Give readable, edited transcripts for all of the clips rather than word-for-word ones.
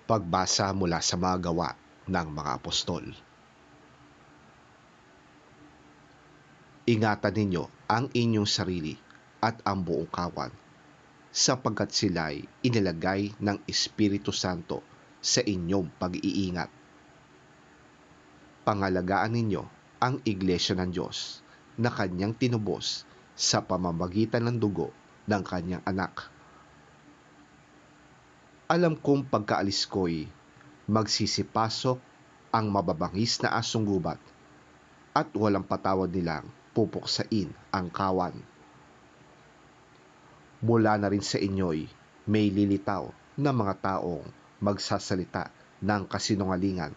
Pagbasa mula sa mga gawa ng mga apostol. Ingatan ninyo ang inyong sarili at ang buong kawan, sapagkat sila'y inilagay ng Espiritu Santo sa inyong pag-iingat. Pangalagaan ninyo ang Iglesia ng Diyos na kanyang tinubos sa pamamagitan ng dugo ng kanyang anak. Alam kong pagkaalis ko'y magsisipasok ang mababangis na asong gubat at walang patawad nilang pupuksain ang kawan. Mula na rin sa inyo'y may lilitaw na mga taong magsasalita ng kasinungalingan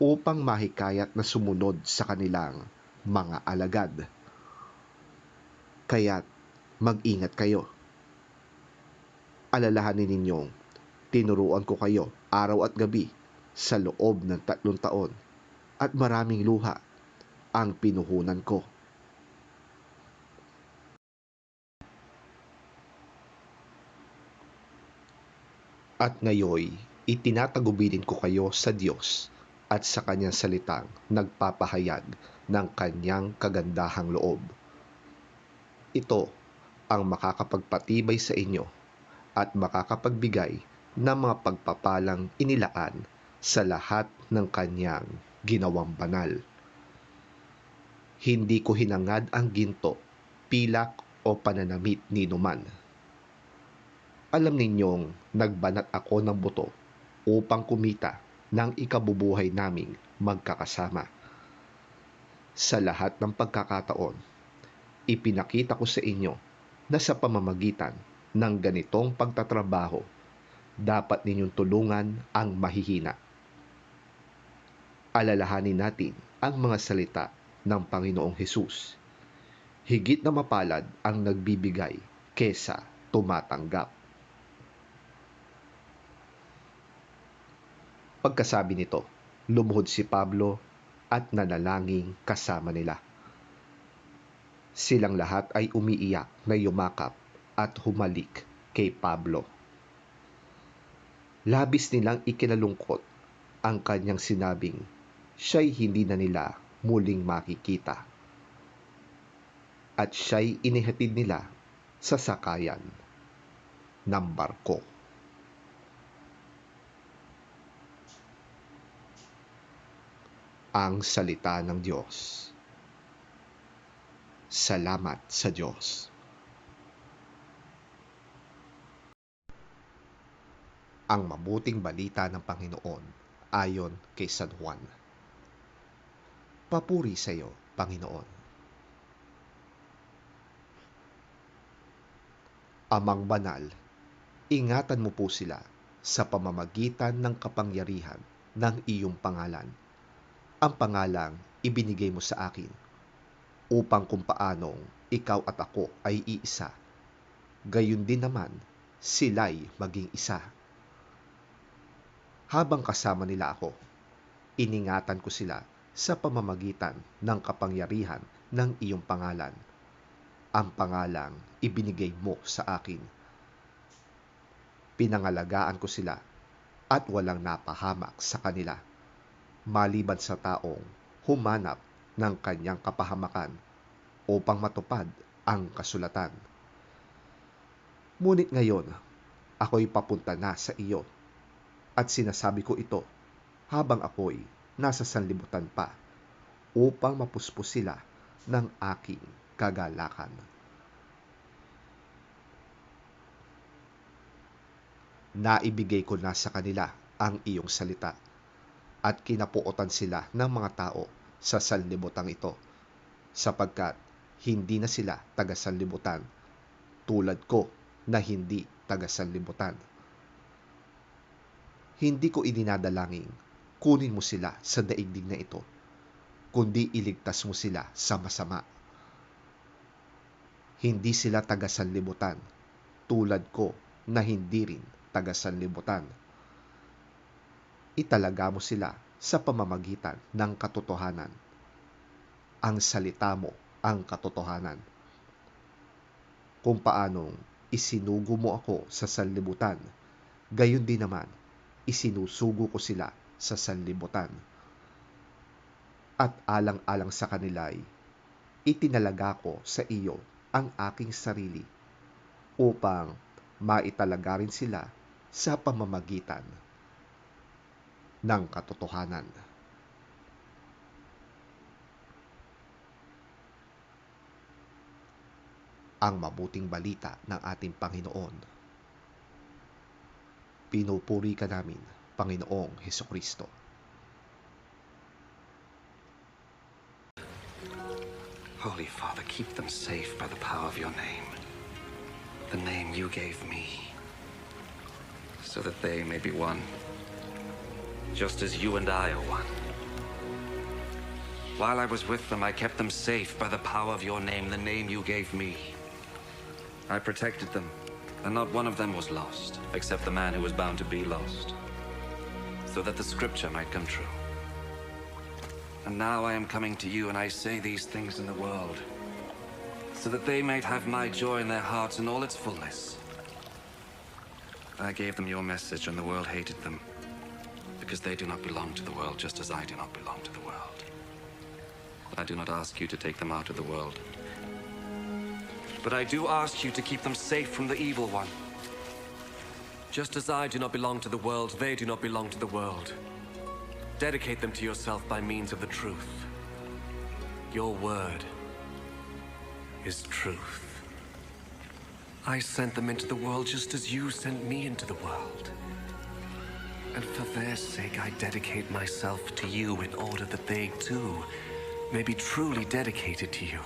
upang mahikayat na sumunod sa kanilang mga alagad. Kaya't mag-ingat kayo. Alalahanin ninyong tinuruan ko kayo araw at gabi sa loob ng 3 taon at maraming luha ang pinuhunan ko. At ngayoy, itinatagubilin ko kayo sa Diyos at sa kanyang salitang nagpapahayag ng kanyang kagandahang loob. Ito ang makakapagpatibay sa inyo at makakapagbigay ng mga pagpapalang inilaan sa lahat ng kanyang ginawang banal. Hindi ko hinangad ang ginto, pilak o pananamit ni numan. Alam ninyong nagbanat ako ng buto upang kumita ng ikabubuhay naming magkakasama. Sa lahat ng pagkakataon, ipinakita ko sa inyo na sa pamamagitan ng ganitong pagtatrabaho, dapat ninyong tulungan ang mahihina. Alalahanin natin ang mga salita ng Panginoong Hesus. Higit na mapalad ang nagbibigay kesa tumatanggap. Pagkasabi nito, lumuhod si Pablo at nanalangin kasama nila. Silang lahat ay umiiyak na yumakap at humalik kay Pablo. Labis nilang ikinalungkot ang kanyang sinabing siya'y hindi na nila muling makikita. At siya'y inihatid nila sa sakayan ng barko. Ang salita ng Diyos. Salamat sa Diyos. Ang mabuting balita ng Panginoon ayon kay San Juan. Papuri sa iyo, Panginoon. Amang banal, ingatan mo po sila sa pamamagitan ng kapangyarihan ng iyong pangalan. Ang pangalang ibinigay mo sa akin, upang kung paanong ikaw at ako ay iisa, gayon din naman sila'y maging isa. Habang kasama nila ako, iningatan ko sila sa pamamagitan ng kapangyarihan ng iyong pangalan. Ang pangalang ibinigay mo sa akin. Pinangalagaan ko sila at walang napahamak sa kanila, maliban sa taong humanap ng kanyang kapahamakan upang matupad ang kasulatan. Ngunit ngayon, ako'y papunta na sa iyo at sinasabi ko ito habang ako'y nasa sanlibutan pa upang mapuspos sila ng aking kagalakan. Naibigay ko na sa kanila ang iyong salita at kinapuotan sila ng mga tao sa sanlibutan ito, sapagkat hindi na sila taga-sanlibutan, tulad ko na hindi taga-sanlibutan. Hindi ko idinadalangin kunin mo sila sa daigdig na ito, kundi iligtas mo sila sa masama. Hindi sila taga-sanlibutan, tulad ko na hindi rin taga-sanlibutan. Italaga mo sila sa pamamagitan ng katotohanan. Ang salita mo ang katotohanan. Kung paanong isinugo mo ako sa sanlibutan, gayon din naman isinusugo ko sila sa sanlibutan. At alang-alang sa kanila'y itinalaga ko sa iyo ang aking sarili upang maitalaga rin sila sa pamamagitan ng katotohanan. Ang mabuting balita ng ating Panginoon. Pinupuri ka namin, Panginoong Hesukristo. Holy Father, keep them safe by the power of your name, the name you gave me, so that they may be one, just as you and I are one. While I was with them, I kept them safe by the power of your name, the name you gave me. I protected them, and not one of them was lost, except the man who was bound to be lost, so that the scripture might come true. And now I am coming to you, and I say these things in the world, so that they might have my joy in their hearts in all its fullness. I gave them your message, and the world hated them, because they do not belong to the world, just as I do not belong to the world. I do not ask you to take them out of the world, but I do ask you to keep them safe from the evil one. Just as I do not belong to the world, they do not belong to the world. Dedicate them to yourself by means of the truth. Your word is truth. I sent them into the world just as you sent me into the world. And for their sake, I dedicate myself to you in order that they, too, may be truly dedicated to you.